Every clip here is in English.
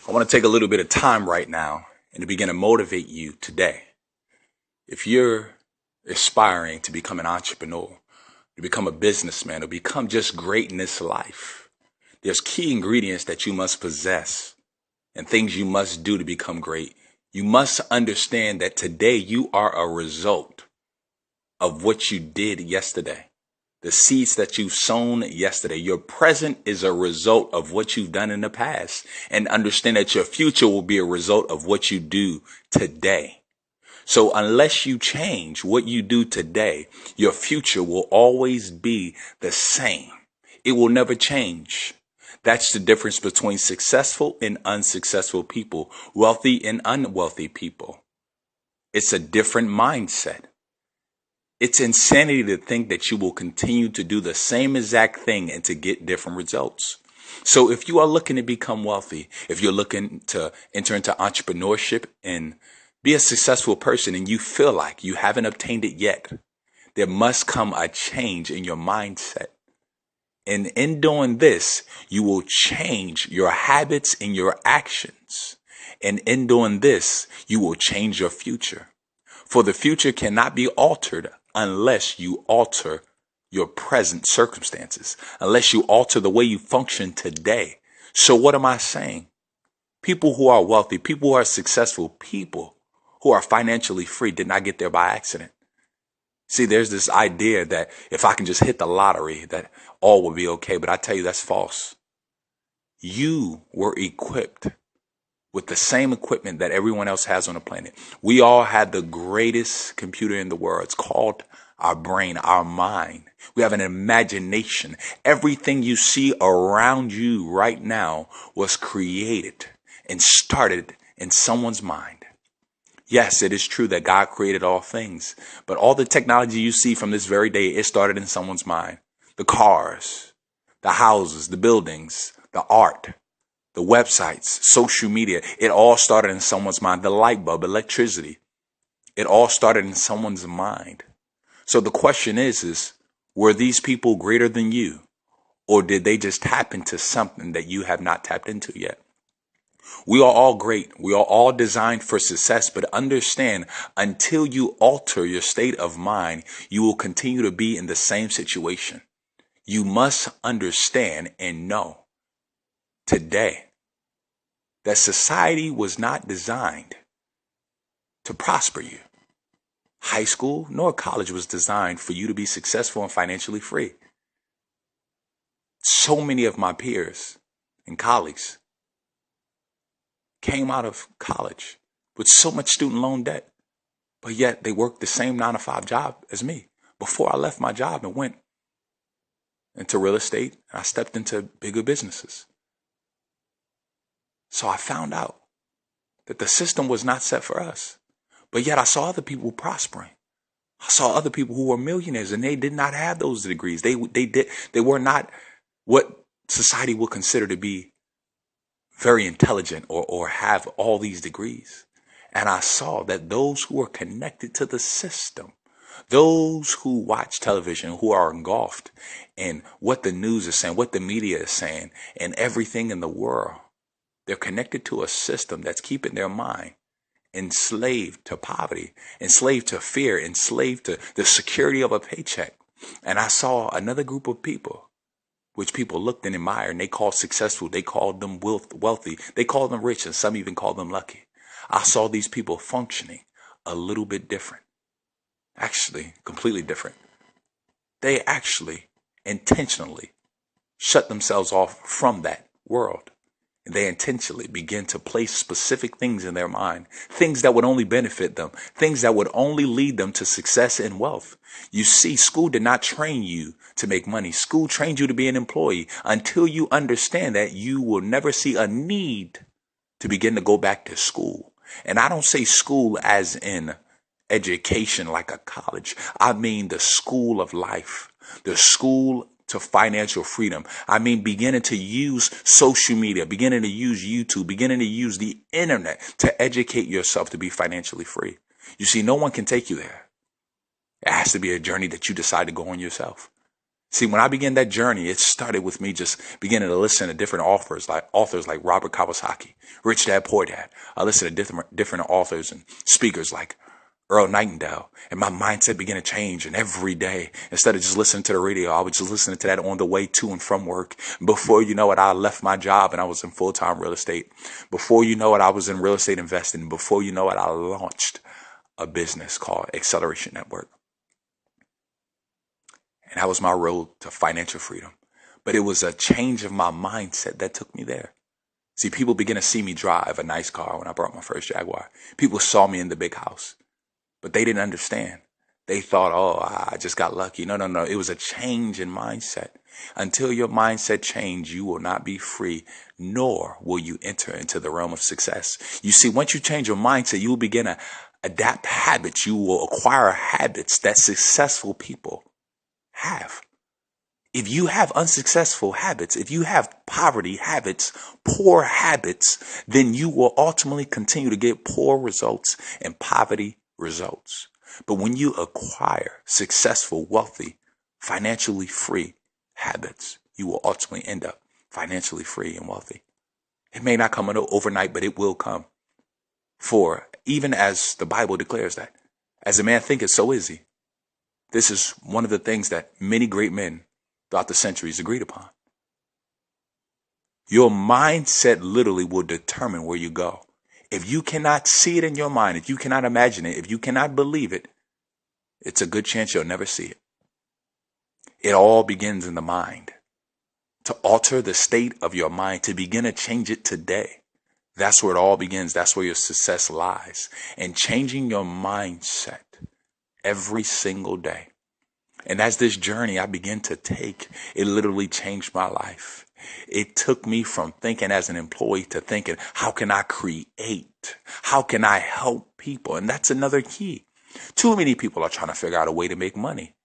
I want to take a little bit of time right now and to begin to motivate you today. If you're aspiring to become an entrepreneur, to become a businessman, or become just great in this life, there's key ingredients that you must possess and things you must do to become great. You must understand that today you are a result of what you did yesterday. The seeds that you've sown yesterday. Your present is a result of what you've done in the past. And understand that your future will be a result of what you do today. So unless you change what you do today, your future will always be the same. It will never change. That's the difference between successful and unsuccessful people, wealthy and unwealthy people. It's a different mindset. It's insanity to think that you will continue to do the same exact thing and to get different results. So if you are looking to become wealthy, if you're looking to enter into entrepreneurship and be a successful person and you feel like you haven't obtained it yet, there must come a change in your mindset. And in doing this, you will change your habits and your actions. And in doing this, you will change your future. For the future cannot be altered unless you alter your present circumstances, unless you alter the way you function today. So what am I saying? People who are wealthy, people who are successful, people who are financially free did not get there by accident. See, there's this idea that if I can just hit the lottery, that all will be okay. But I tell you, that's false. You were equipped with the same equipment that everyone else has on the planet. We all have the greatest computer in the world. It's called our brain, our mind. We have an imagination. Everything you see around you right now was created and started in someone's mind. Yes, it is true that God created all things, but all the technology you see from this very day, it started in someone's mind. The cars, the houses, the buildings, the art, the websites, social media, it all started in someone's mind. The light bulb, electricity, it all started in someone's mind. So the question is, were these people greater than you? Or did they just tap into something that you have not tapped into yet? We are all great. We are all designed for success. But understand, until you alter your state of mind, you will continue to be in the same situation. You must understand and know today that society was not designed to prosper you. High school nor college was designed for you to be successful and financially free. So many of my peers and colleagues came out of college with so much student loan debt, but yet they worked the same 9-to-5 job as me. Before I left my job and went into real estate, I stepped into bigger businesses. So I found out that the system was not set for us. But yet I saw other people prospering. I saw other people who were millionaires and they did not have those degrees. They were not what society would consider to be very intelligent or have all these degrees. And I saw that those who were connected to the system, those who watch television, who are engulfed in what the news is saying, what the media is saying, and everything in the world, they're connected to a system that's keeping their mind enslaved to poverty, enslaved to fear, enslaved to the security of a paycheck. And I saw another group of people, which people looked and admired, and they called successful. They called them wealthy. They called them rich, and some even called them lucky. I saw these people functioning a little bit different. Actually, completely different. They actually intentionally shut themselves off from that world. They intentionally begin to place specific things in their mind, things that would only benefit them, things that would only lead them to success and wealth. You see, school did not train you to make money. School trained you to be an employee. Until you understand that, you will never see a need to begin to go back to school. And I don't say school as in education like a college. I mean the school of life, the school to financial freedom. I mean, beginning to use social media, beginning to use YouTube, beginning to use the internet to educate yourself to be financially free. You see, no one can take you there. It has to be a journey that you decide to go on yourself. See, when I began that journey, it started with me just beginning to listen to different authors like Robert Kawasaki, Rich Dad Poor Dad. I listened to different authors and speakers like Earl Nightingale, and my mindset began to change. And every day, instead of just listening to the radio, I was just listening to that on the way to and from work. Before you know it, I left my job and I was in full-time real estate. Before you know it, I was in real estate investing. Before you know it, I launched a business called Acceleration Network. And that was my road to financial freedom. But it was a change of my mindset that took me there. See, people began to see me drive a nice car when I brought my first Jaguar. People saw me in the big house, but they didn't understand. They thought, oh, I just got lucky. No. It was a change in mindset. Until your mindset change, you will not be free, nor will you enter into the realm of success. You see, once you change your mindset, you will begin to adapt habits. You will acquire habits that successful people have. If you have unsuccessful habits, if you have poverty habits, poor habits, then you will ultimately continue to get poor results and poverty results. But when you acquire successful, wealthy, financially free habits, you will ultimately end up financially free and wealthy. It may not come overnight, but it will come. For even as the Bible declares that, as a man thinketh, so is he. This is one of the things that many great men throughout the centuries agreed upon. Your mindset literally will determine where you go. If you cannot see it in your mind, if you cannot imagine it, if you cannot believe it, it's a good chance you'll never see it. It all begins in the mind. To alter the state of your mind, to begin to change it today. That's where it all begins. That's where your success lies. And changing your mindset every single day. And as this journey I began to take, it literally changed my life. It took me from thinking as an employee to thinking, how can I create? How can I help people? And that's another key. Too many people are trying to figure out a way to make money.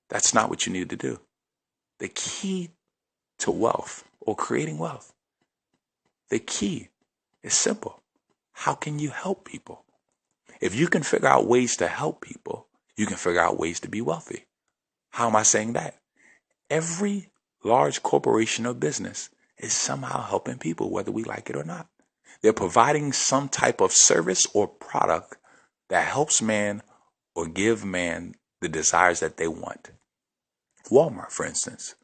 That's not what you need to do. The key to wealth or creating wealth, the key is simple. How can you help people? If you can figure out ways to help people, you can figure out ways to be wealthy. How am I saying that? Every large corporation or business is somehow helping people, whether we like it or not. They're providing some type of service or product that helps man or give man the desires that they want. Walmart, for instance,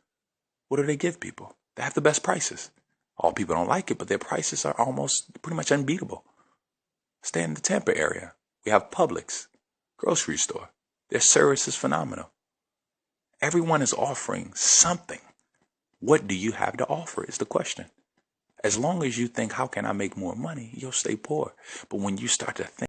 what do they give people? They have the best prices. All people don't like it, but their prices are almost pretty much unbeatable. Stay in the Tampa area. We have Publix, grocery store. Their service is phenomenal. Everyone is offering something. What do you have to offer is the question. As long as you think, how can I make more money? You'll stay poor. But when you start to think,